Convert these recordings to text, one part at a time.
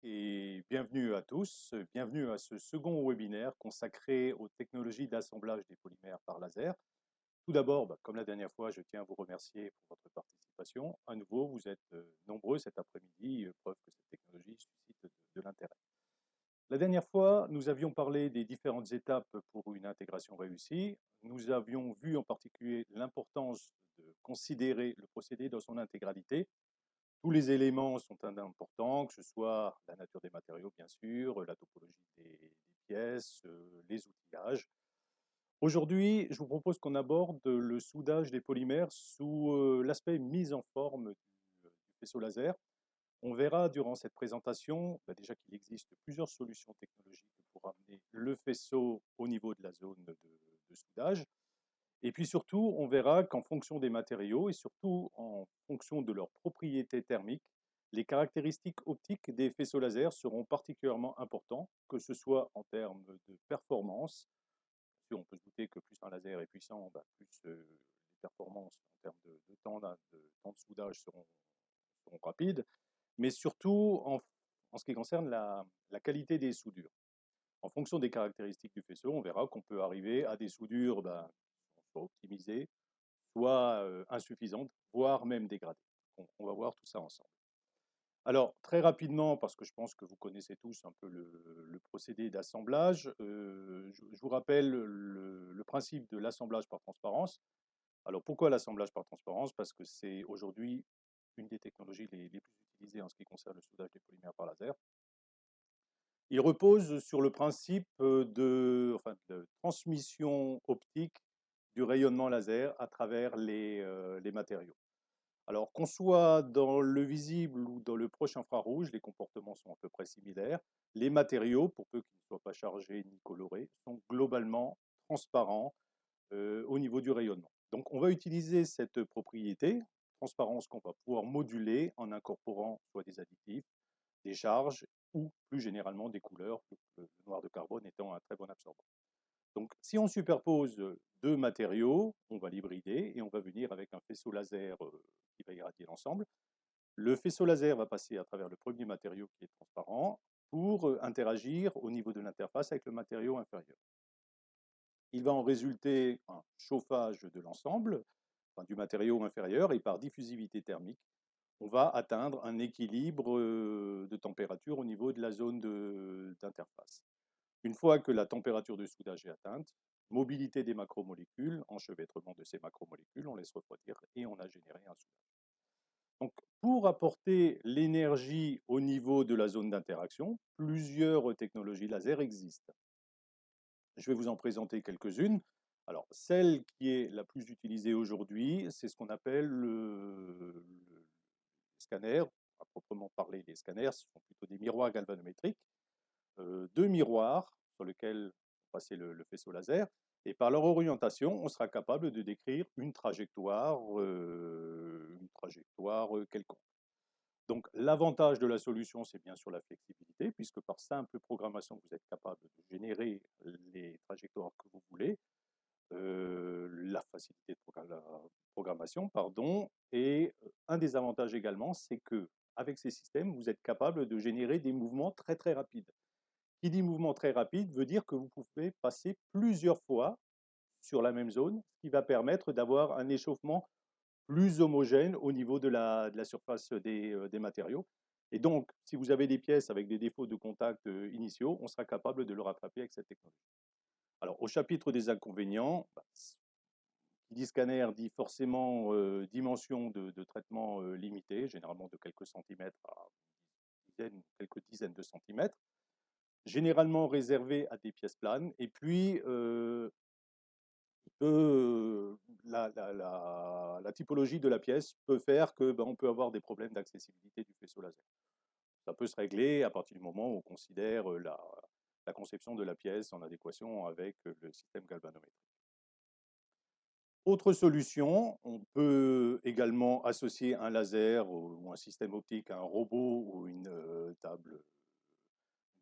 et bienvenue à tous. Bienvenue à ce second webinaire consacré aux technologies d'assemblage des polymères par laser. Tout d'abord, comme la dernière fois, je tiens à vous remercier pour votre participation. À nouveau, vous êtes nombreux cet après-midi, preuve que cette technologie suscite de l'intérêt. La dernière fois, nous avions parlé des différentes étapes pour une intégration réussie. Nous avions vu en particulier l'importance de considérer le procédé dans son intégralité. Tous les éléments sont importants, que ce soit la nature des matériaux, bien sûr, la topologie des pièces, les outillages. Aujourd'hui, je vous propose qu'on aborde le soudage des polymères sous l'aspect mise en forme du faisceau laser. On verra durant cette présentation déjà qu'il existe plusieurs solutions technologiques pour amener le faisceau au niveau de la zone de soudage. Et puis surtout, on verra qu'en fonction des matériaux et surtout en fonction de leurs propriétés thermiques, les caractéristiques optiques des faisceaux laser seront particulièrement importantes, que ce soit en termes de performance. On peut se douter que plus un laser est puissant, plus les performances en termes de temps de soudage seront rapides, mais surtout en ce qui concerne la qualité des soudures. En fonction des caractéristiques du faisceau, on verra qu'on peut arriver à des soudures soit optimisées, soit insuffisantes, voire même dégradées. On va voir tout ça ensemble. Alors, très rapidement, parce que je pense que vous connaissez tous un peu le procédé d'assemblage, je vous rappelle le principe de l'assemblage par transparence. Alors, pourquoi l'assemblage par transparence? Parce que c'est aujourd'hui une des technologies les plus utilisées en ce qui concerne le soudage des polymères par laser. Il repose sur le principe de transmission optique du rayonnement laser à travers les matériaux. Alors, qu'on soit dans le visible ou dans le proche infrarouge, les comportements sont à peu près similaires. Les matériaux, pour peu qu'ils ne soient pas chargés ni colorés, sont globalement transparents au niveau du rayonnement. Donc, on va utiliser cette propriété, transparence, qu'on va pouvoir moduler en incorporant soit des additifs, des charges ou plus généralement des couleurs, le noir de carbone étant un très bon absorbant. Donc, si on superpose deux matériaux, on va l'hybrider et on va venir avec un faisceau laser qui va irradier l'ensemble. Le faisceau laser va passer à travers le premier matériau qui est transparent pour interagir au niveau de l'interface avec le matériau inférieur. Il va en résulter un chauffage de l'ensemble, du matériau inférieur, et par diffusivité thermique, on va atteindre un équilibre de température au niveau de la zone d'interface. Une fois que la température de soudage est atteinte, mobilité des macromolécules, enchevêtrement de ces macromolécules, on laisse refroidir et on a généré un soudage. Donc, pour apporter l'énergie au niveau de la zone d'interaction, plusieurs technologies laser existent. Je vais vous en présenter quelques-unes. Alors, celle qui est la plus utilisée aujourd'hui, c'est ce qu'on appelle le scanner. À proprement parler, les scanners, ce sont plutôt des miroirs galvanométriques. Deux miroirs sur lesquels passer le faisceau laser, et par leur orientation, on sera capable de décrire une trajectoire quelconque. Donc l'avantage de la solution, c'est bien sûr la flexibilité, puisque par simple programmation, vous êtes capable de générer les trajectoires que vous voulez, la facilité de programmation, pardon, et un des avantages également, c'est que avec ces systèmes, vous êtes capable de générer des mouvements très très rapides. Qui dit mouvement très rapide veut dire que vous pouvez passer plusieurs fois sur la même zone, ce qui va permettre d'avoir un échauffement plus homogène au niveau de la surface des matériaux. Et donc, si vous avez des pièces avec des défauts de contact initiaux, on sera capable de le rattraper avec cette technologie. Alors, au chapitre des inconvénients, qui dit scanner dit forcément dimension de traitement limitée, généralement de quelques centimètres à quelques dizaines de centimètres, généralement réservé à des pièces planes, et puis la typologie de la pièce peut faire que on peut avoir des problèmes d'accessibilité du faisceau laser. Ça peut se régler à partir du moment où on considère la conception de la pièce en adéquation avec le système galvanométrique. Autre solution, on peut également associer un laser ou un système optique à un robot ou une table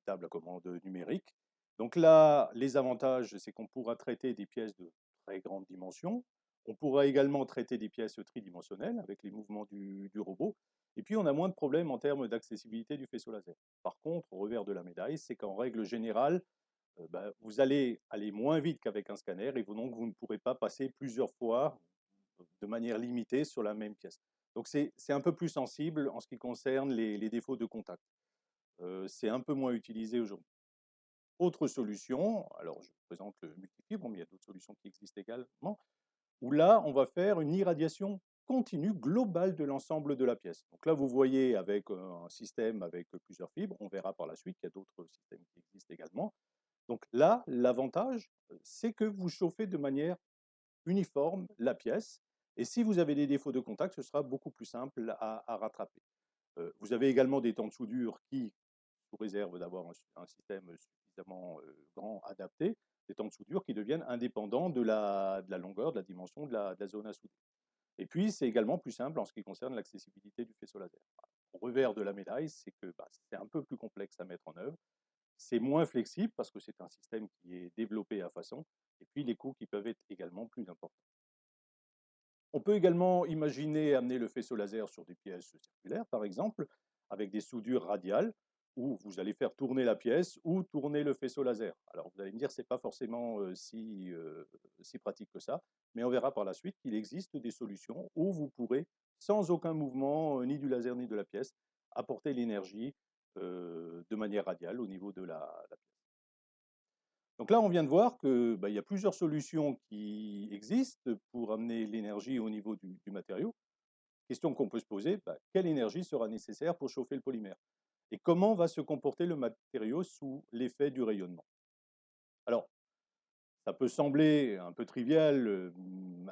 à commande numérique. Donc là, les avantages, c'est qu'on pourra traiter des pièces de très grande dimension. On pourra également traiter des pièces tridimensionnelles avec les mouvements du robot. Et puis, on a moins de problèmes en termes d'accessibilité du faisceau laser. Par contre, au revers de la médaille, c'est qu'en règle générale, vous allez aller moins vite qu'avec un scanner et donc vous ne pourrez pas passer plusieurs fois de manière limitée sur la même pièce. Donc, c'est un peu plus sensible en ce qui concerne les défauts de contact. C'est un peu moins utilisé aujourd'hui. Autre solution, alors je vous présente le multifibre, mais il y a d'autres solutions qui existent également, où là, on va faire une irradiation continue globale de l'ensemble de la pièce. Donc là, vous voyez avec un système avec plusieurs fibres, on verra par la suite qu'il y a d'autres systèmes qui existent également. Donc là, l'avantage, c'est que vous chauffez de manière uniforme la pièce, et si vous avez des défauts de contact, ce sera beaucoup plus simple à rattraper. Vous avez également des temps de soudure qui, sous réserve d'avoir un système suffisamment grand, adapté, des temps de soudure qui deviennent indépendants de la longueur, de la dimension de la zone à souder. Et puis, c'est également plus simple en ce qui concerne l'accessibilité du faisceau laser. Au revers de la médaille, c'est que c'est un peu plus complexe à mettre en œuvre. C'est moins flexible parce que c'est un système qui est développé à façon. Et puis, les coûts qui peuvent être également plus importants. On peut également imaginer amener le faisceau laser sur des pièces circulaires, par exemple, avec des soudures radiales, où vous allez faire tourner la pièce ou tourner le faisceau laser. Alors vous allez me dire, ce n'est pas forcément si pratique que ça, mais on verra par la suite qu'il existe des solutions où vous pourrez, sans aucun mouvement, ni du laser ni de la pièce, apporter l'énergie de manière radiale au niveau de la pièce. Donc là, on vient de voir qu'il y a plusieurs solutions qui existent pour amener l'énergie au niveau du matériau. Question qu'on peut se poser, quelle énergie sera nécessaire pour chauffer le polymère? Et comment va se comporter le matériau sous l'effet du rayonnement? Alors, ça peut sembler un peu trivial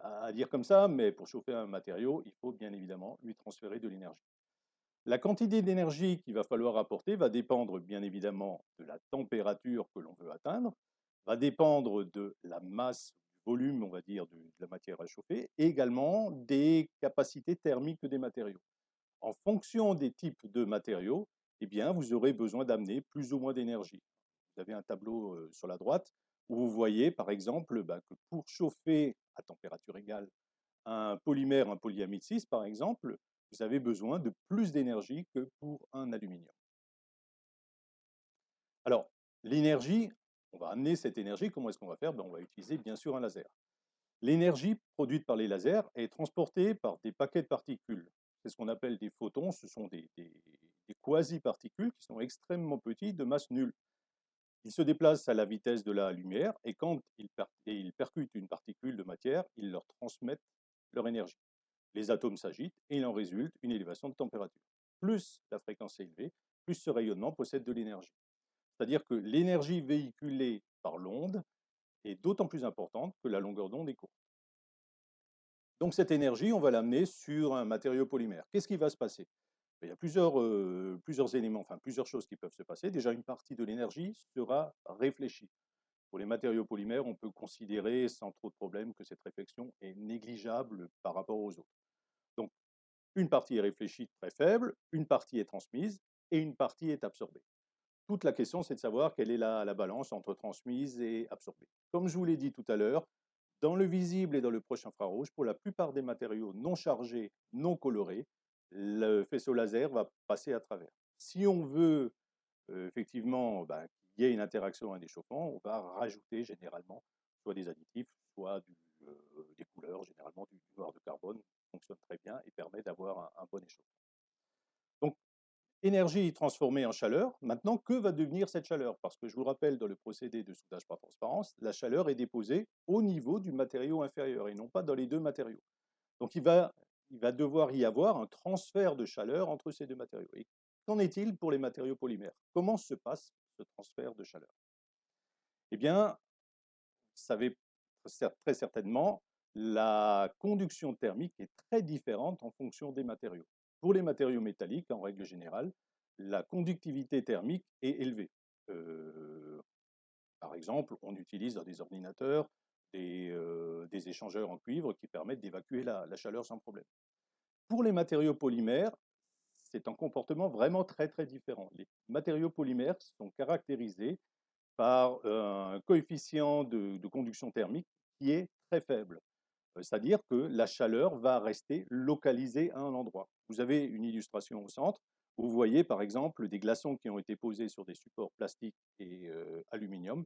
à dire comme ça, mais pour chauffer un matériau, il faut bien évidemment lui transférer de l'énergie. La quantité d'énergie qu'il va falloir apporter va dépendre bien évidemment de la température que l'on veut atteindre, va dépendre de la masse, du volume, on va dire, de la matière à chauffer, et également des capacités thermiques des matériaux. En fonction des types de matériaux, eh bien, vous aurez besoin d'amener plus ou moins d'énergie. Vous avez un tableau sur la droite où vous voyez, par exemple, que pour chauffer à température égale un polymère, un polyamide 6, par exemple, vous avez besoin de plus d'énergie que pour un aluminium. Alors, l'énergie, on va amener cette énergie, comment est-ce qu'on va faire? On va utiliser bien sûr un laser. L'énergie produite par les lasers est transportée par des paquets de particules. C'est ce qu'on appelle des photons, ce sont des quasi-particules qui sont extrêmement petits, de masse nulle. Ils se déplacent à la vitesse de la lumière et quand ils percutent une particule de matière, ils leur transmettent leur énergie. Les atomes s'agitent et il en résulte une élévation de température. Plus la fréquence est élevée, plus ce rayonnement possède de l'énergie. C'est-à-dire que l'énergie véhiculée par l'onde est d'autant plus importante que la longueur d'onde est courte. Donc cette énergie, on va l'amener sur un matériau polymère. Qu'est-ce qui va se passer? Il y a plusieurs éléments, enfin plusieurs choses qui peuvent se passer. Déjà, une partie de l'énergie sera réfléchie. Pour les matériaux polymères, on peut considérer sans trop de problème que cette réflexion est négligeable par rapport aux autres. Donc, une partie est réfléchie très faible, une partie est transmise et une partie est absorbée. Toute la question, c'est de savoir quelle est la balance entre transmise et absorbée. Comme je vous l'ai dit tout à l'heure, dans le visible et dans le proche infrarouge, pour la plupart des matériaux non chargés, non colorés, le faisceau laser va passer à travers. Si on veut effectivement qu'il y ait une interaction, un échauffement, on va rajouter généralement soit des additifs, soit des couleurs, généralement du noir de carbone, fonctionne très bien et permet d'avoir un bon échauffement. Donc, énergie transformée en chaleur. Maintenant, que va devenir cette chaleur? Parce que je vous rappelle, dans le procédé de soudage par transparence, la chaleur est déposée au niveau du matériau inférieur et non pas dans les deux matériaux. Donc, il va devoir y avoir un transfert de chaleur entre ces deux matériaux. Et qu'en est-il pour les matériaux polymères? Comment se passe ce transfert de chaleur? Eh bien, vous savez très certainement, la conduction thermique est très différente en fonction des matériaux. Pour les matériaux métalliques, en règle générale, la conductivité thermique est élevée. Par exemple, on utilise dans des ordinateurs des échangeurs en cuivre qui permettent d'évacuer la chaleur sans problème. Pour les matériaux polymères, c'est un comportement vraiment très très différent. Les matériaux polymères sont caractérisés par un coefficient de conduction thermique qui est très faible. C'est-à-dire que la chaleur va rester localisée à un endroit. Vous avez une illustration au centre. Vous voyez par exemple des glaçons qui ont été posés sur des supports plastiques et aluminium.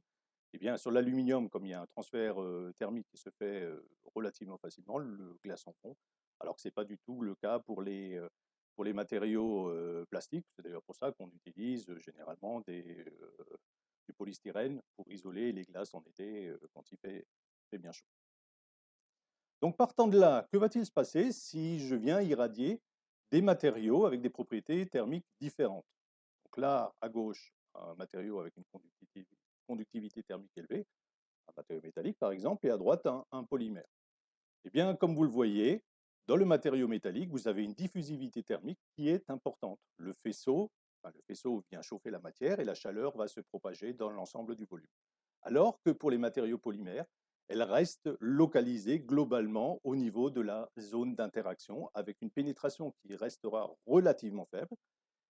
Eh bien, sur l'aluminium, comme il y a un transfert thermique qui se fait relativement facilement, le glaçon fond, alors que ce n'est pas du tout le cas pour les matériaux plastiques. C'est d'ailleurs pour ça qu'on utilise généralement du polystyrène pour isoler les glaces en été quand il fait bien chaud. Donc partant de là, que va-t-il se passer si je viens irradier des matériaux avec des propriétés thermiques différentes? Donc là, à gauche, un matériau avec une conductivité thermique élevée, un matériau métallique par exemple, et à droite, un polymère. Eh bien, comme vous le voyez, dans le matériau métallique, vous avez une diffusivité thermique qui est importante. Le faisceau vient chauffer la matière et la chaleur va se propager dans l'ensemble du volume. Alors que pour les matériaux polymères, elle reste localisée globalement au niveau de la zone d'interaction avec une pénétration qui restera relativement faible.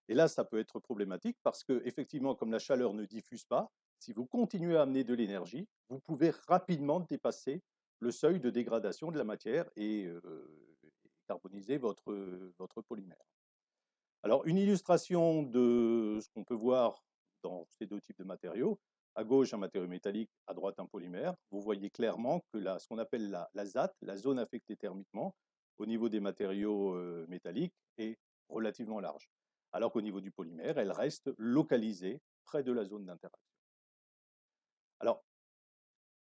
Et là, ça peut être problématique parce que, effectivement, comme la chaleur ne diffuse pas, si vous continuez à amener de l'énergie, vous pouvez rapidement dépasser le seuil de dégradation de la matière et carboniser votre polymère. Alors, une illustration de ce qu'on peut voir dans ces deux types de matériaux, à gauche un matériau métallique, à droite un polymère, vous voyez clairement que ce qu'on appelle la ZAT, la zone affectée thermiquement, au niveau des matériaux métalliques, est relativement large. Alors qu'au niveau du polymère, elle reste localisée près de la zone d'interaction. Alors,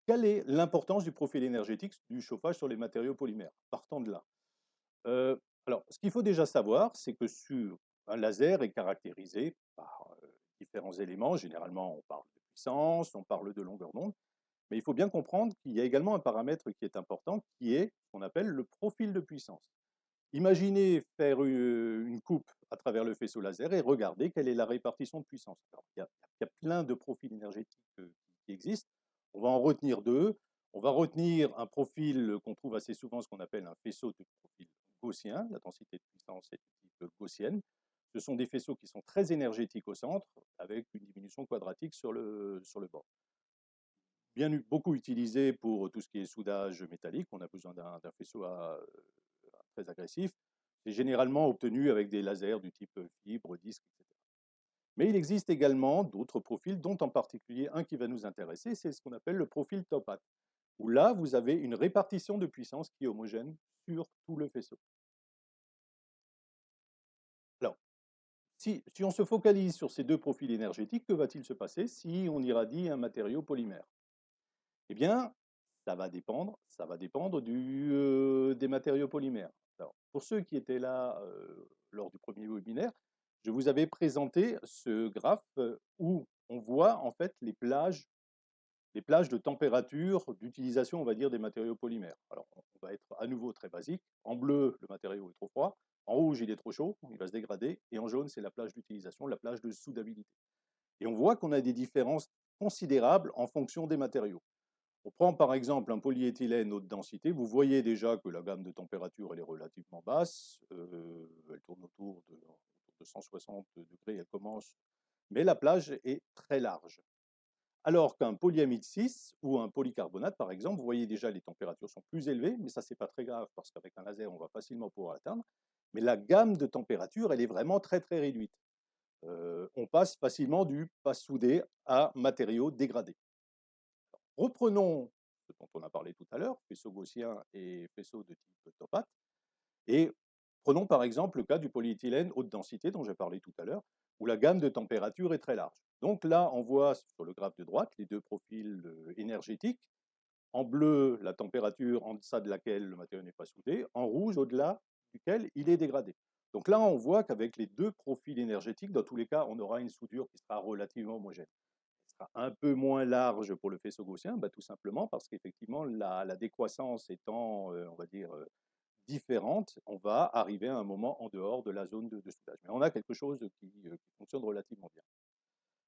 quelle est l'importance du profil énergétique du chauffage sur les matériaux polymères? Partant de là. Alors, ce qu'il faut déjà savoir, c'est que un laser est caractérisé par différents éléments. Généralement, on parle de puissance, on parle de longueur d'onde, mais il faut bien comprendre qu'il y a également un paramètre qui est important, qui est ce qu'on appelle le profil de puissance. Imaginez faire une coupe à travers le faisceau laser et regardez quelle est la répartition de puissance. Alors, il y a plein de profils énergétiques qui existent. On va en retenir deux. On va retenir un profil qu'on trouve assez souvent, ce qu'on appelle un faisceau de profil gaussien. La densité de puissance est de type gaussienne. Ce sont des faisceaux qui sont très énergétiques au centre, avec une diminution quadratique sur le bord. Beaucoup utilisé pour tout ce qui est soudage métallique. On a besoin d'un faisceau très agressif. C'est généralement obtenu avec des lasers du type fibre, disque, etc. Mais il existe également d'autres profils, dont en particulier un qui va nous intéresser, c'est ce qu'on appelle le profil top hat, où là, vous avez une répartition de puissance qui est homogène sur tout le faisceau. Alors, si on se focalise sur ces deux profils énergétiques, que va-t-il se passer si on irradie un matériau polymère? Eh bien, ça va dépendre des matériaux polymères. Alors, pour ceux qui étaient là lors du premier webinaire, je vous avais présenté ce graphe où on voit en fait les plages de température d'utilisation, on va dire, des matériaux polymères. Alors, on va être à nouveau très basique. En bleu, le matériau est trop froid. En rouge, il est trop chaud, il va se dégrader. Et en jaune, c'est la plage d'utilisation, la plage de soudabilité. Et on voit qu'on a des différences considérables en fonction des matériaux. On prend par exemple un polyéthylène haute densité. Vous voyez déjà que la gamme de température elle est relativement basse. Elle tourne autour de 160 degrés, elle commence. Mais la plage est très large. Alors qu'un polyamide 6 ou un polycarbonate, par exemple, vous voyez déjà les températures sont plus élevées, mais ça, c'est pas très grave parce qu'avec un laser, on va facilement pouvoir l'atteindre. Mais la gamme de température, elle est vraiment très, très réduite. On passe facilement du pas soudé à matériaux dégradés. Reprenons ce dont on a parlé tout à l'heure, faisceau gaussien et faisceau de type top hat, et prenons par exemple le cas du polyéthylène haute densité dont j'ai parlé tout à l'heure, où la gamme de température est très large. Donc là, on voit sur le graphe de droite les deux profils énergétiques. En bleu, la température en deçà de laquelle le matériau n'est pas soudé, en rouge, au-delà duquel il est dégradé. Donc là, on voit qu'avec les deux profils énergétiques, dans tous les cas, on aura une soudure qui sera relativement homogène. Sera un peu moins large pour le faisceau gaussien, tout simplement parce qu'effectivement, la décroissance étant, on va dire, différente, on va arriver à un moment en dehors de la zone de soudage. Mais on a quelque chose qui fonctionne relativement bien.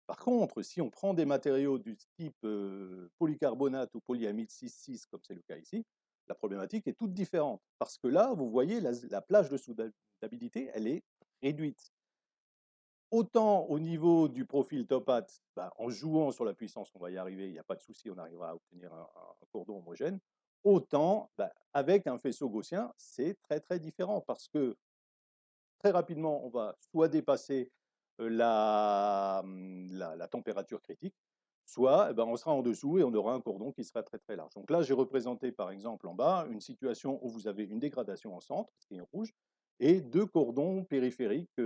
Par contre, si on prend des matériaux du type polycarbonate ou polyamide 6,6, comme c'est le cas ici, la problématique est toute différente. Parce que là, vous voyez, la plage de soudabilité, elle est réduite. Autant au niveau du profil top hat, en jouant sur la puissance, on va y arriver, il n'y a pas de souci, on arrivera à obtenir un cordon homogène. Autant, bah, avec un faisceau gaussien, c'est très très différent parce que très rapidement, on va soit dépasser la température critique, soit eh ben, on sera en dessous et on aura un cordon qui sera très très large. Donc là, j'ai représenté par exemple en bas une situation où vous avez une dégradation en centre, ce qui est rouge, et deux cordons périphériques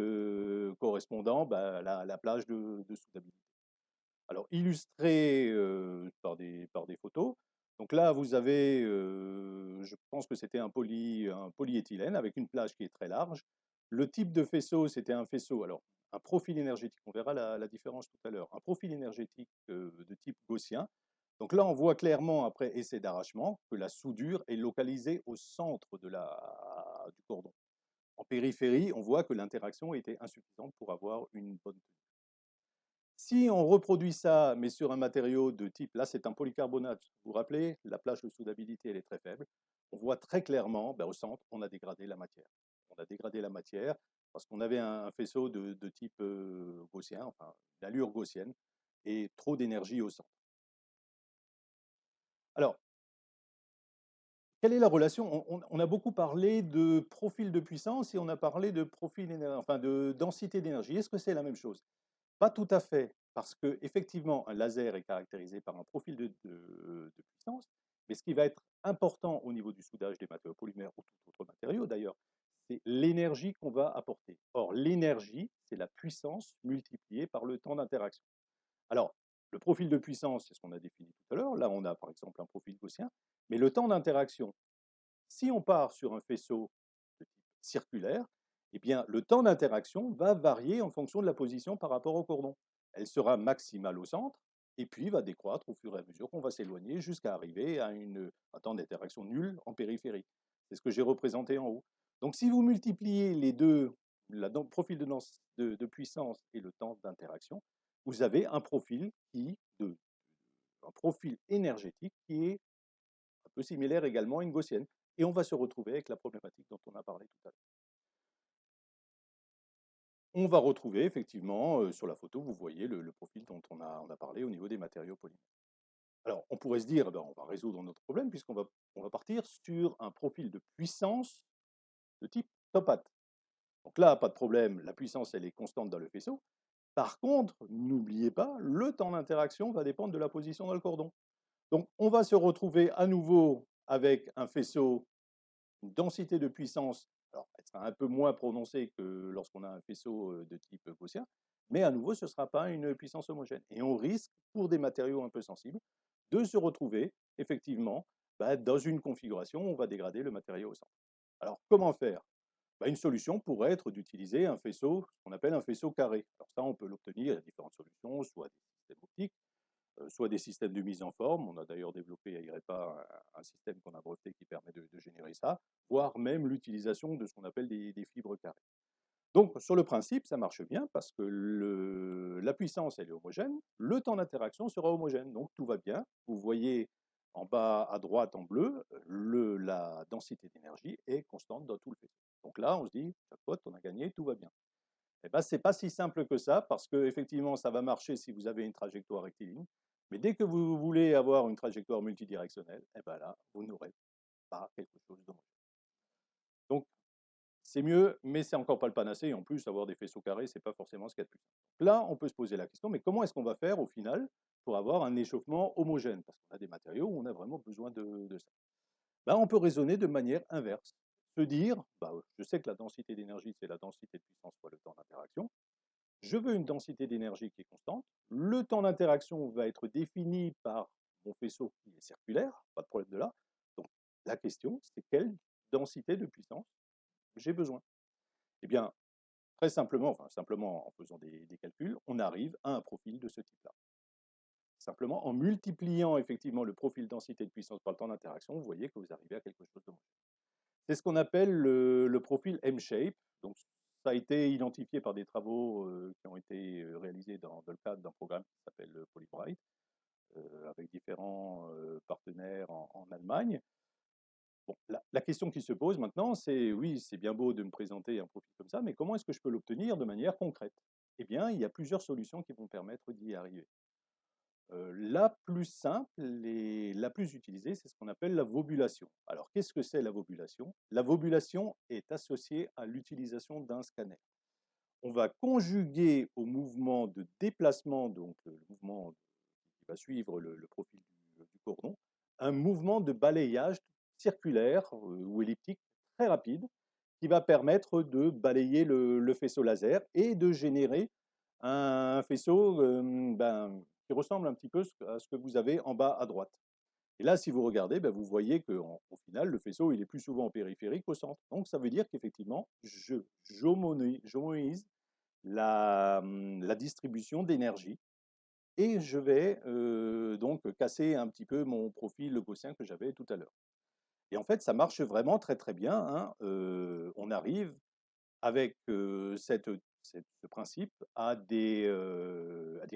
correspondant bah, à la plage de soudabilité. Alors, illustré par des photos. Donc là, vous avez, je pense que c'était un polyéthylène avec une plage qui est très large. Le type de faisceau, c'était un faisceau, alors un profil énergétique, on verra la différence tout à l'heure, un profil énergétique de type gaussien. Donc là, on voit clairement, après essai d'arrachement, que la soudure est localisée au centre du cordon. En périphérie, on voit que l'interaction était insuffisante pour avoir une bonne tenue. Si on reproduit ça, mais sur un matériau de type, là c'est un polycarbonate, vous vous rappelez, la plage de soudabilité elle est très faible, on voit très clairement, ben, au centre, on a dégradé la matière. On a dégradé la matière parce qu'on avait un faisceau de type gaussien, enfin d'allure gaussienne, et trop d'énergie au centre. Alors, quelle est la relation on a beaucoup parlé de profil de puissance et on a parlé de profil, enfin de densité d'énergie. Est-ce que c'est la même chose? Pas tout à fait, parce qu'effectivement, un laser est caractérisé par un profil de puissance, mais ce qui va être important au niveau du soudage des matériaux polymères ou tout autre matériau d'ailleurs, c'est l'énergie qu'on va apporter. Or, l'énergie, c'est la puissance multipliée par le temps d'interaction. Alors, le profil de puissance, c'est ce qu'on a défini tout à l'heure. Là, on a par exemple un profil gaussien, mais le temps d'interaction, si on part sur un faisceau de type circulaire, eh bien, le temps d'interaction va varier en fonction de la position par rapport au cordon. Elle sera maximale au centre et puis va décroître au fur et à mesure qu'on va s'éloigner jusqu'à arriver à un temps d'interaction nul en périphérie. C'est ce que j'ai représenté en haut. Donc si vous multipliez les deux, le profil de puissance et le temps d'interaction, vous avez un profil énergétique qui est un peu similaire également à une gaussienne. Et on va se retrouver avec la problématique dont on a parlé tout à l'heure. On va retrouver effectivement, sur la photo, vous voyez le profil dont on a parlé au niveau des matériaux polymères. Alors, on pourrait se dire, eh ben, on va résoudre notre problème on va partir sur un profil de puissance de type top hat. Donc là, pas de problème, la puissance, elle est constante dans le faisceau. Par contre, n'oubliez pas, le temps d'interaction va dépendre de la position dans le cordon. Donc, on va se retrouver à nouveau avec un faisceau, une densité de puissance, alors elle sera un peu moins prononcée que lorsqu'on a un faisceau de type gaussien, mais à nouveau, ce ne sera pas une puissance homogène. Et on risque, pour des matériaux un peu sensibles, de se retrouver effectivement bah, dans une configuration où on va dégrader le matériau au centre. Alors, comment faire? Bah, une solution pourrait être d'utiliser un faisceau, ce qu'on appelle un faisceau carré. Alors ça, on peut l'obtenir, il y a différentes solutions, soit des systèmes optiques, soit des systèmes de mise en forme. On a d'ailleurs développé à IREPA un système qu'on a breveté qui permet de générer ça, voire même l'utilisation de ce qu'on appelle des fibres carrées. Donc, sur le principe, ça marche bien parce que la puissance, elle est homogène, le temps d'interaction sera homogène, donc tout va bien. Vous voyez en bas à droite en bleu, la densité d'énergie est constante dans tout le faisceau. Donc là, on se dit, jackpot, on a gagné, tout va bien. Eh ben, ce n'est pas si simple que ça, parce que effectivement, ça va marcher si vous avez une trajectoire rectiligne. Mais dès que vous voulez avoir une trajectoire multidirectionnelle, eh ben là, vous n'aurez pas quelque chose d'homogène. Donc, c'est mieux, mais c'est encore pas le panacée. Et en plus, avoir des faisceaux carrés, c'est pas forcément ce qu'il y a de plus simple. Là, on peut se poser la question, mais comment est-ce qu'on va faire au final pour avoir un échauffement homogène? Parce qu'on a des matériaux où on a vraiment besoin de ça. Ben, on peut raisonner de manière inverse. Se dire, bah, je sais que la densité d'énergie, c'est la densité de puissance fois le temps d'interaction. Je veux une densité d'énergie qui est constante. Le temps d'interaction va être défini par mon faisceau qui est circulaire, pas de problème de là. Donc la question, c'est quelle densité de puissance j'ai besoin? Eh bien, très simplement, enfin simplement en faisant des calculs, on arrive à un profil de ce type-là. Simplement en multipliant effectivement le profil densité de puissance par le temps d'interaction, vous voyez que vous arrivez à quelque chose de bon. C'est ce qu'on appelle le profil M-shape. Donc, ça a été identifié par des travaux qui ont été réalisés dans le cadre d'un programme qui s'appelle Polybright, avec différents partenaires en Allemagne. Bon, la question qui se pose maintenant, c'est oui, c'est bien beau de me présenter un profil comme ça, mais comment est-ce que je peux l'obtenir de manière concrète? Eh bien, il y a plusieurs solutions qui vont permettre d'y arriver. La plus simple et la plus utilisée, c'est ce qu'on appelle la vobulation. Alors, qu'est-ce que c'est la vobulation? La vobulation est associée à l'utilisation d'un scanner. On va conjuguer au mouvement de déplacement, donc le mouvement qui va suivre le profil du cordon, un mouvement de balayage circulaire ou elliptique très rapide qui va permettre de balayer le faisceau laser et de générer un faisceau qui ressemble un petit peu à ce que vous avez en bas à droite. Et là, si vous regardez, vous voyez qu'au final, le faisceau, il est plus souvent périphérique qu'au centre. Donc, ça veut dire qu'effectivement, j'homonéise la distribution d'énergie et je vais donc casser un petit peu mon profil gaussien que j'avais tout à l'heure. Et en fait, ça marche vraiment très très bien, hein. On arrive avec ce principe à des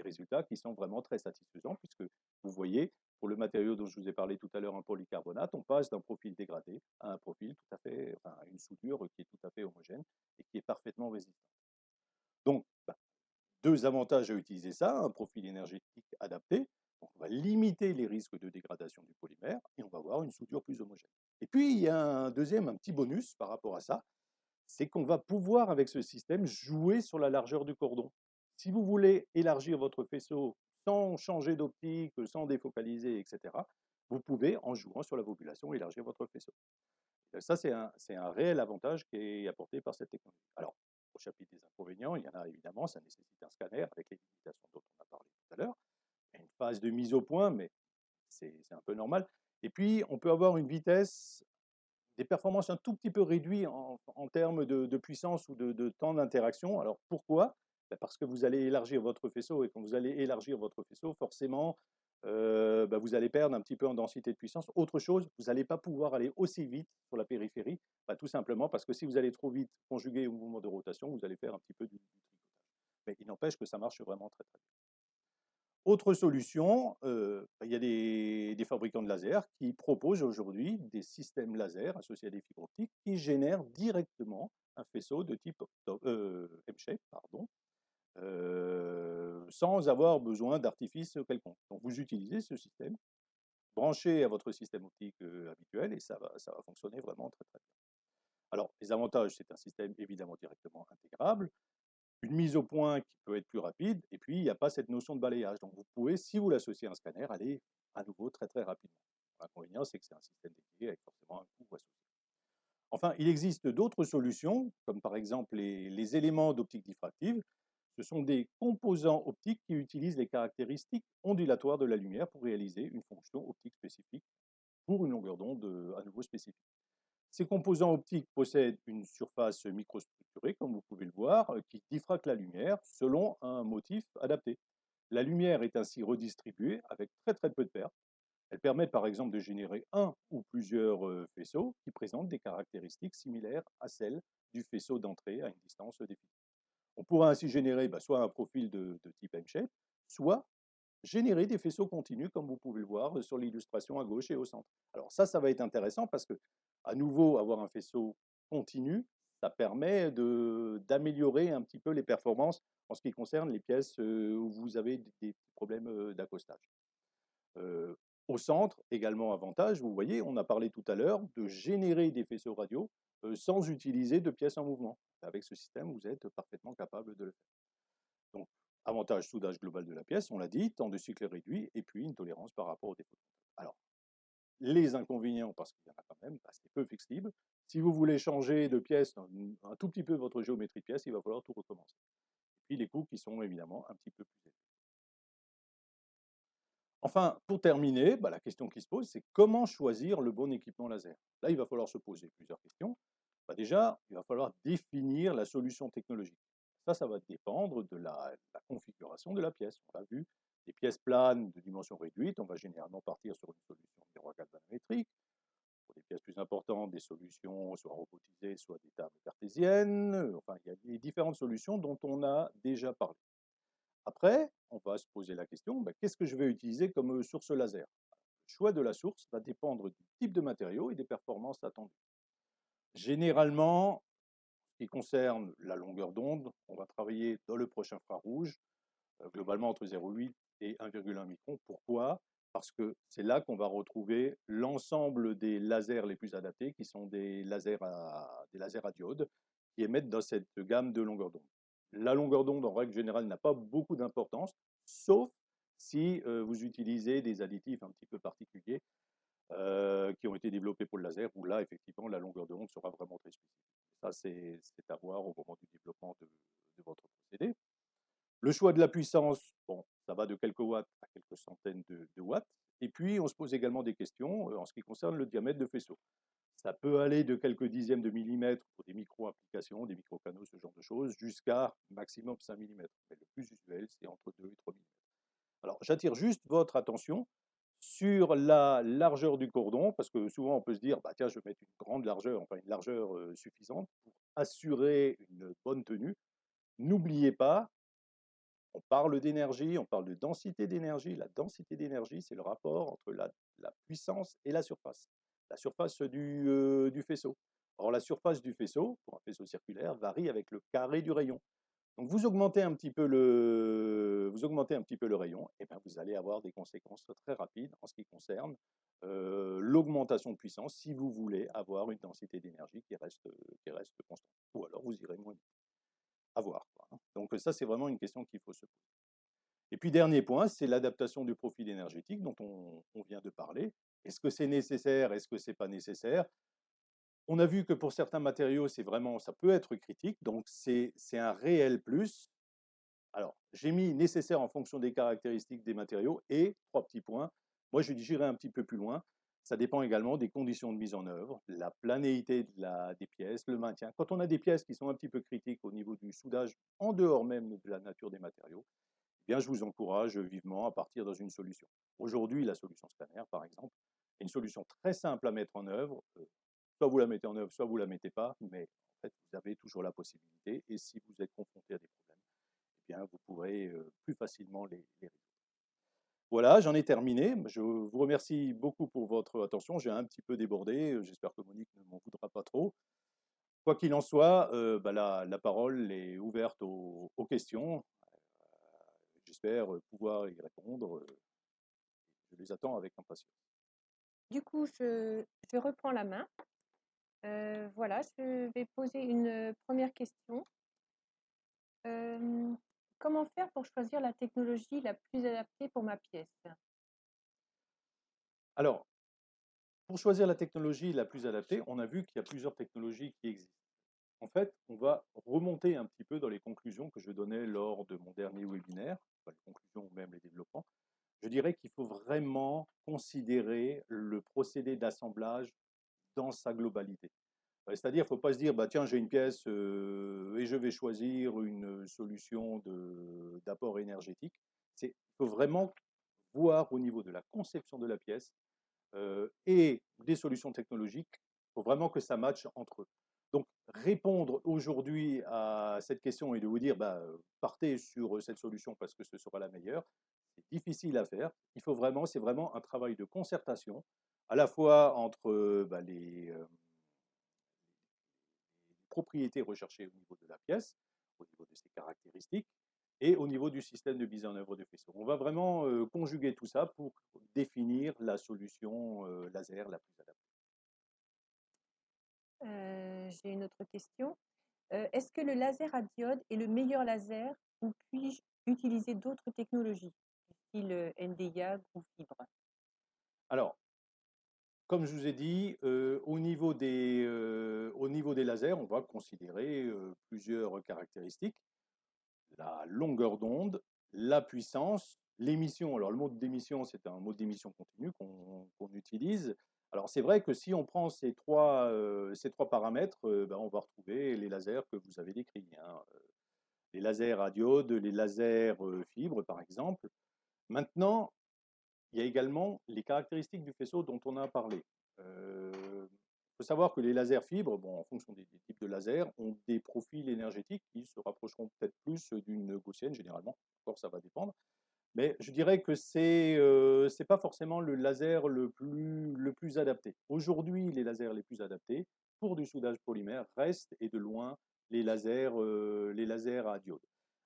résultats qui sont vraiment très satisfaisants, puisque vous voyez, pour le matériau dont je vous ai parlé tout à l'heure, un polycarbonate, on passe d'un profil dégradé à un profil tout à fait, enfin, une soudure qui est tout à fait homogène et qui est parfaitement résistante. Donc, deux avantages à utiliser ça, un profil énergétique adapté, donc on va limiter les risques de dégradation du polymère et on va avoir une soudure plus homogène. Et puis, il y a un petit bonus par rapport à ça, c'est qu'on va pouvoir, avec ce système, jouer sur la largeur du cordon. Si vous voulez élargir votre faisceau sans changer d'optique, sans défocaliser, etc., vous pouvez, en jouant sur la population, élargir votre faisceau. Ça, c'est un réel avantage qui est apporté par cette technologie. Alors, au chapitre des inconvénients, il y en a évidemment, ça nécessite un scanner avec les limitations dont on a parlé tout à l'heure. Il y a une phase de mise au point, mais c'est un peu normal. Et puis, on peut avoir une vitesse, des performances un tout petit peu réduites en termes de puissance ou de temps d'interaction. Alors, pourquoi? Parce que vous allez élargir votre faisceau, et quand vous allez élargir votre faisceau, forcément, vous allez perdre un petit peu en densité de puissance. Autre chose, vous n'allez pas pouvoir aller aussi vite sur la périphérie, tout simplement parce que si vous allez trop vite conjuguer au mouvement de rotation, vous allez faire un petit peu du tricotage. Mais il n'empêche que ça marche vraiment très très bien. Autre solution, il y a des fabricants de lasers qui proposent aujourd'hui des systèmes laser associés à des fibres optiques qui génèrent directement un faisceau de type M-shape, sans avoir besoin d'artifice quelconque. Donc vous utilisez ce système, branchez à votre système optique habituel, et ça va fonctionner vraiment très très bien. Alors les avantages, c'est un système évidemment directement intégrable, une mise au point qui peut être plus rapide, et puis il n'y a pas cette notion de balayage. Donc vous pouvez, si vous l'associez à un scanner, aller à nouveau très très rapidement. L'inconvénient, c'est que c'est un système dédié avec forcément un coût associé. Enfin, il existe d'autres solutions, comme par exemple les éléments d'optique diffractive. Ce sont des composants optiques qui utilisent les caractéristiques ondulatoires de la lumière pour réaliser une fonction optique spécifique pour une longueur d'onde à nouveau spécifique. Ces composants optiques possèdent une surface microstructurée, comme vous pouvez le voir, qui diffracte la lumière selon un motif adapté. La lumière est ainsi redistribuée avec très très peu de pertes. Elle permet par exemple de générer un ou plusieurs faisceaux qui présentent des caractéristiques similaires à celles du faisceau d'entrée à une distance définie. On pourra ainsi générer soit un profil de type M-shape, soit générer des faisceaux continus, comme vous pouvez le voir sur l'illustration à gauche et au centre. Alors ça va être intéressant parce que, à nouveau, avoir un faisceau continu, ça permet d'améliorer un petit peu les performances en ce qui concerne les pièces où vous avez des problèmes d'accostage. Au centre, également avantage, vous voyez, on a parlé tout à l'heure de générer des faisceaux radio sans utiliser de pièces en mouvement. Avec ce système, vous êtes parfaitement capable de le faire. Donc, avantage, soudage global de la pièce, on l'a dit, temps de cycle réduit, et puis une tolérance par rapport aux défauts. Alors, les inconvénients, parce qu'il y en a quand même, c'est peu flexible. Si vous voulez changer de pièce, un tout petit peu votre géométrie de pièce, il va falloir tout recommencer. Et puis les coûts qui sont évidemment un petit peu plus élevés. Enfin, pour terminer, la question qui se pose, c'est comment choisir le bon équipement laser? Là, il va falloir se poser plusieurs questions. Déjà, il va falloir définir la solution technologique. Ça va dépendre de la configuration de la pièce. On l'a vu, les pièces planes de dimension réduite, on va généralement partir sur une solution miroir galvanométrique. Pour des pièces plus importantes, des solutions soit robotisées, soit des tables cartésiennes. Enfin, il y a les différentes solutions dont on a déjà parlé. Après, on va se poser la question, qu'est-ce que je vais utiliser comme source laser? Le choix de la source va dépendre du type de matériau et des performances attendues. Généralement, ce qui concerne la longueur d'onde, on va travailler dans le proche infrarouge, globalement entre 0,8 et 1,1 micron. Pourquoi? Parce que c'est là qu'on va retrouver l'ensemble des lasers les plus adaptés, qui sont des lasers à diode, qui émettent dans cette gamme de longueur d'onde. La longueur d'onde, en règle générale, n'a pas beaucoup d'importance, sauf si vous utilisez des additifs un petit peu particuliers qui ont été développés pour le laser, où là, effectivement, la longueur d'onde sera vraiment très spécifique. Ça, c'est à voir au moment du développement de votre procédé. Le choix de la puissance, bon, ça va de quelques watts à quelques centaines de watts. Et puis, on se pose également des questions en ce qui concerne le diamètre de faisceau. Ça peut aller de quelques dixièmes de millimètres pour des micro-applications, des micro-canaux, ce genre de choses, jusqu'à maximum 5 mm. Mais le plus usuel, c'est entre 2 et 3 mm. Alors, j'attire juste votre attention sur la largeur du cordon, parce que souvent on peut se dire, bah, tiens, je vais mettre une grande largeur, enfin une largeur suffisante pour assurer une bonne tenue. N'oubliez pas, on parle d'énergie, on parle de densité d'énergie. La densité d'énergie, c'est le rapport entre la puissance et la surface du faisceau. Or, la surface du faisceau, pour un faisceau circulaire, varie avec le carré du rayon. Donc, vous augmentez un petit peu le rayon, et bien vous allez avoir des conséquences très rapides en ce qui concerne l'augmentation de puissance si vous voulez avoir une densité d'énergie qui reste constante. Ou alors, vous irez moins vite. À voir, quoi, hein. Donc, ça, c'est vraiment une question qu'il faut se poser. Et puis, dernier point, c'est l'adaptation du profil énergétique dont on vient de parler. Est-ce que c'est nécessaire? Est-ce que ce n'est pas nécessaire? On a vu que pour certains matériaux, ça peut être critique, donc c'est un réel plus. Alors, j'ai mis nécessaire en fonction des caractéristiques des matériaux et, trois petits points, moi j'irai un petit peu plus loin, ça dépend également des conditions de mise en œuvre, la planéité des pièces, le maintien. Quand on a des pièces qui sont un petit peu critiques au niveau du soudage, en dehors même de la nature des matériaux, eh bien je vous encourage vivement à partir dans une solution. Aujourd'hui, la solution scanner, par exemple, est une solution très simple à mettre en œuvre. Soit vous la mettez en œuvre, soit vous ne la mettez pas, mais en fait, vous avez toujours la possibilité. Et si vous êtes confronté à des problèmes, eh bien, vous pourrez plus facilement les résoudre. Voilà, j'en ai terminé. Je vous remercie beaucoup pour votre attention. J'ai un petit peu débordé. J'espère que Monique ne m'en voudra pas trop. Quoi qu'il en soit, bah, la parole est ouverte aux questions. J'espère pouvoir y répondre. Je les attends avec impatience. Du coup, je reprends la main. Voilà, je vais poser une première question. Comment faire pour choisir la technologie la plus adaptée pour ma pièce? Alors, pour choisir la technologie la plus adaptée, on a vu qu'il y a plusieurs technologies qui existent. En fait, on va remonter un petit peu dans les conclusions que je donnais lors de mon dernier webinaire, enfin, les conclusions ou même les développements. Je dirais qu'il faut vraiment considérer le procédé d'assemblage dans sa globalité. C'est-à-dire, il ne faut pas se dire, bah, tiens, j'ai une pièce et je vais choisir une solution d'apport énergétique. Il faut vraiment voir au niveau de la conception de la pièce et des solutions technologiques. Il faut vraiment que ça matche entre eux. Donc, répondre aujourd'hui à cette question et de vous dire, bah, partez sur cette solution parce que ce sera la meilleure, c'est difficile à faire. C'est vraiment un travail de concertation, à la fois entre bah, les propriétés recherchées au niveau de la pièce, au niveau de ses caractéristiques, et au niveau du système de mise en œuvre de faisceau. On va vraiment conjuguer tout ça pour définir la solution laser la plus adaptée. J'ai une autre question. Est-ce que le laser à diode est le meilleur laser ou puis-je utiliser d'autres technologies, du style NDIA ou fibre? Alors, comme je vous ai dit, au niveau des lasers, on va considérer plusieurs caractéristiques. La longueur d'onde, la puissance, l'émission. Alors, le mode d'émission, c'est un mode d'émission continu qu'on utilise. Alors, c'est vrai que si on prend ces trois paramètres, ben, on va retrouver les lasers que vous avez décrits, hein. Les lasers à diode, les lasers fibres, par exemple. Maintenant, il y a également les caractéristiques du faisceau dont on a parlé. Il faut savoir que les lasers fibres, bon, en fonction des types de lasers, ont des profils énergétiques qui se rapprocheront peut-être plus d'une gaussienne, généralement. Encore, ça va dépendre. Mais je dirais que c'est pas forcément le laser le plus adapté. Aujourd'hui, les lasers les plus adaptés pour du soudage polymère restent et de loin les lasers à diode.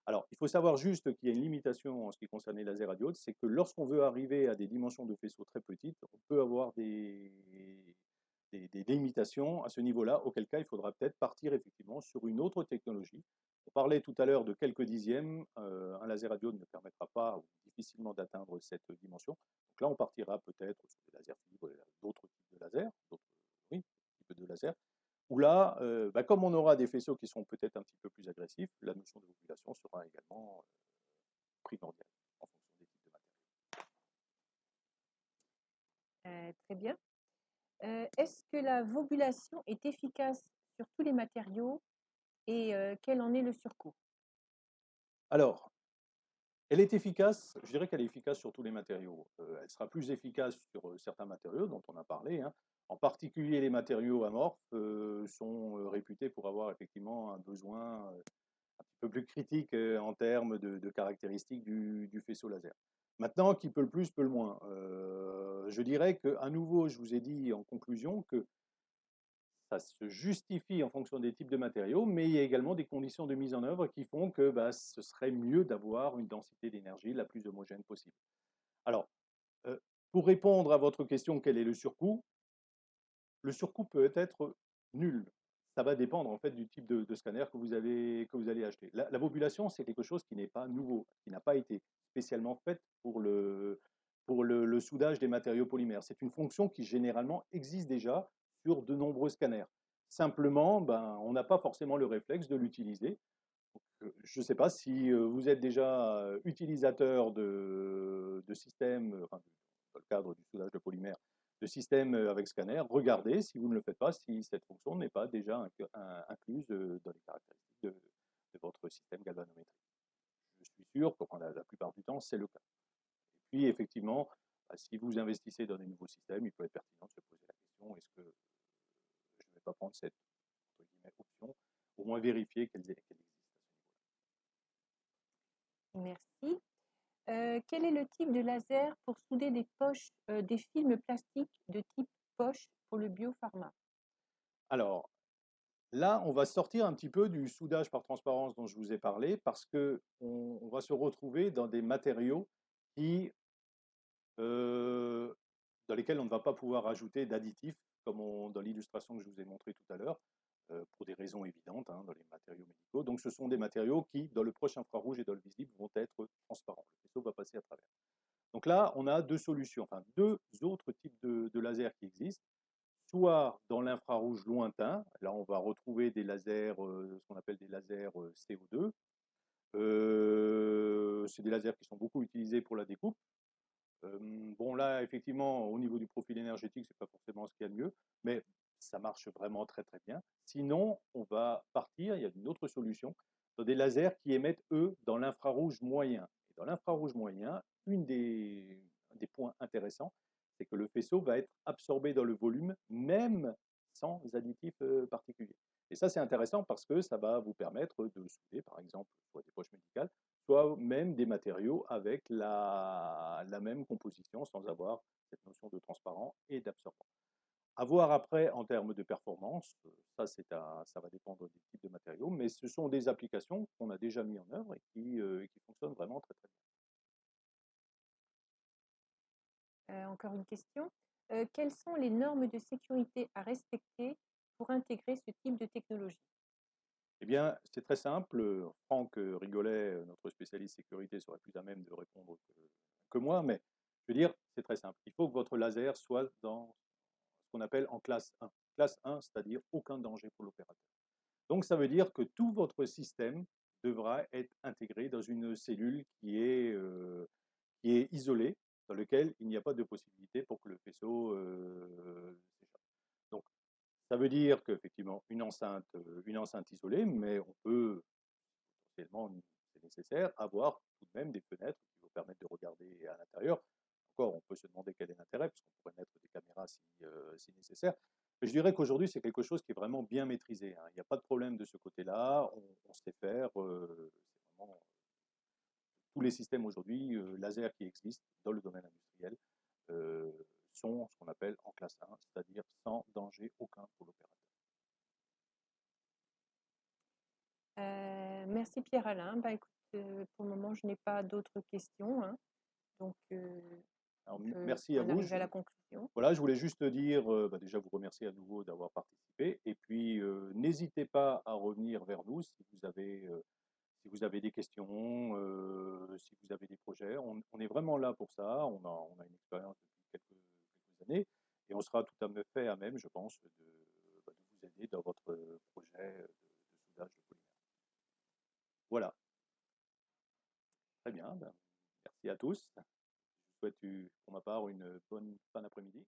Alors, il faut savoir juste qu'il y a une limitation en ce qui concerne les lasers à diode, c'est que lorsqu'on veut arriver à des dimensions de faisceaux très petites, on peut avoir des limitations à ce niveau-là, auquel cas il faudra peut-être partir effectivement sur une autre technologie. On parlait tout à l'heure de quelques dixièmes, un laser à diode ne permettra pas ou difficilement d'atteindre cette dimension. Donc là, on partira peut-être sur des lasers fibres, d'autres types de lasers, oui, types de lasers, où là, comme on aura des faisceaux qui sont peut-être un petit peu plus agressifs, la notion de population sera également primordiale en fonction des types de matériaux. Très bien. Est-ce que la vobulation est efficace sur tous les matériaux et quel en est le surcoût? Alors, elle est efficace, je dirais qu'elle est efficace sur tous les matériaux. Elle sera plus efficace sur certains matériaux dont on a parlé, hein. En particulier, les matériaux amorphes sont réputés pour avoir effectivement un besoin un petit peu plus critique en termes de caractéristiques du faisceau laser. Maintenant, qui peut le plus, peut le moins. Je dirais qu'à nouveau, je vous ai dit en conclusion que ça se justifie en fonction des types de matériaux, mais il y a également des conditions de mise en œuvre qui font que ce serait mieux d'avoir une densité d'énergie la plus homogène possible. Alors, pour répondre à votre question, quel est le surcoût? Le surcoût peut être nul. Ça va dépendre en fait du type de scanner que vous allez acheter. La vobulation, c'est quelque chose qui n'est pas nouveau, qui n'a pas été spécialement fait pour le soudage des matériaux polymères. C'est une fonction qui généralement existe déjà sur de nombreux scanners. Simplement, on n'a pas forcément le réflexe de l'utiliser. Je ne sais pas si vous êtes déjà utilisateur de systèmes, enfin, dans le cadre du soudage de polymères, de systèmes avec scanner, regardez, si vous ne le faites pas, si cette fonction n'est pas déjà incluse dans les caractéristiques de votre système galvanométrique. Je suis sûr que la plupart du temps, c'est le cas. Et puis, effectivement, si vous investissez dans des nouveaux systèmes, il peut être pertinent de se poser la question, est-ce que je ne vais pas prendre cette entre guillemets, option, au moins vérifier qu'elle existe à ce niveau-là. Merci. Quel est le type de laser pour souder des poches, des films plastiques de type poche pour le biopharma? Alors, là, on va sortir un petit peu du soudage par transparence dont je vous ai parlé parce qu'on va se retrouver dans des matériaux qui, euh, dans lesquels on ne va pas pouvoir ajouter d'additifs, comme dans l'illustration que je vous ai montrée tout à l'heure, pour des raisons évidentes hein, dans les matériaux médicaux. Donc, ce sont des matériaux qui, dans le proche infrarouge et dans le visible, vont être transparents. Le vaisseau va passer à travers. Donc là, on a deux solutions, enfin deux autres types de lasers qui existent. Soit dans l'infrarouge lointain, là on va retrouver des lasers, ce qu'on appelle des lasers CO2. C'est des lasers qui sont beaucoup utilisés pour la découpe. Bon là, effectivement, au niveau du profil énergétique, c'est pas forcément ce qu'il y a de mieux, mais ça marche vraiment très très bien. Sinon, on va partir, il y a une autre solution, dans des lasers qui émettent, eux, dans l'infrarouge moyen. Et dans l'infrarouge moyen, un des points intéressants, c'est que le faisceau va être absorbé dans le volume, même sans additifs particuliers. Et ça, c'est intéressant parce que ça va vous permettre de souder, par exemple, soit des poches médicales, soit même des matériaux avec la même composition sans avoir cette notion de transparent et d'absorbant. À voir après en termes de performance, ça va dépendre des types de matériaux, mais ce sont des applications qu'on a déjà mis en œuvre et qui fonctionnent vraiment très très bien. Encore une question. Quelles sont les normes de sécurité à respecter pour intégrer ce type de technologie? Eh bien, c'est très simple. Franck Rigolet, notre spécialiste sécurité, serait plus à même de répondre que moi, mais je veux dire, c'est très simple. Il faut que votre laser soit dans ce qu'on appelle en classe 1. Classe 1, c'est-à-dire aucun danger pour l'opérateur. Donc, ça veut dire que tout votre système devra être intégré dans une cellule qui est isolée, dans laquelle il n'y a pas de possibilité pour que le faisceau s'échappe. Donc, ça veut dire qu'effectivement, une enceinte isolée, mais on peut, potentiellement, c'est nécessaire, avoir tout de même des fenêtres qui vous permettent de regarder à l'intérieur. Encore, on peut se demander quel est l'intérêt, parce qu'on pourrait mettre des caméras si nécessaire. Mais je dirais qu'aujourd'hui, c'est quelque chose qui est vraiment bien maîtrisé, hein. Il n'y a pas de problème de ce côté-là, on sait faire. C'est vraiment tous les systèmes aujourd'hui, laser qui existent dans le domaine industriel, euh, sont ce qu'on appelle en classe 1, c'est-à-dire sans danger aucun pour l'opérateur. Merci Pierre-Alain. Bah, écoute, Pour le moment, je n'ai pas d'autres questions, hein, donc Alors, on peut merci à en vous. arriver à la conclusion. Voilà, je voulais juste dire, déjà vous remercier à nouveau d'avoir participé et puis, n'hésitez pas à revenir vers nous si vous avez des questions, si vous avez des projets. On est vraiment là pour ça. On a une expérience depuis quelques années et on sera tout à fait à même, je pense, de vous aider dans votre projet de soudage de polymère. Voilà, très bien. Ben, merci à tous. Je vous souhaite, pour ma part, une bonne fin d'après-midi.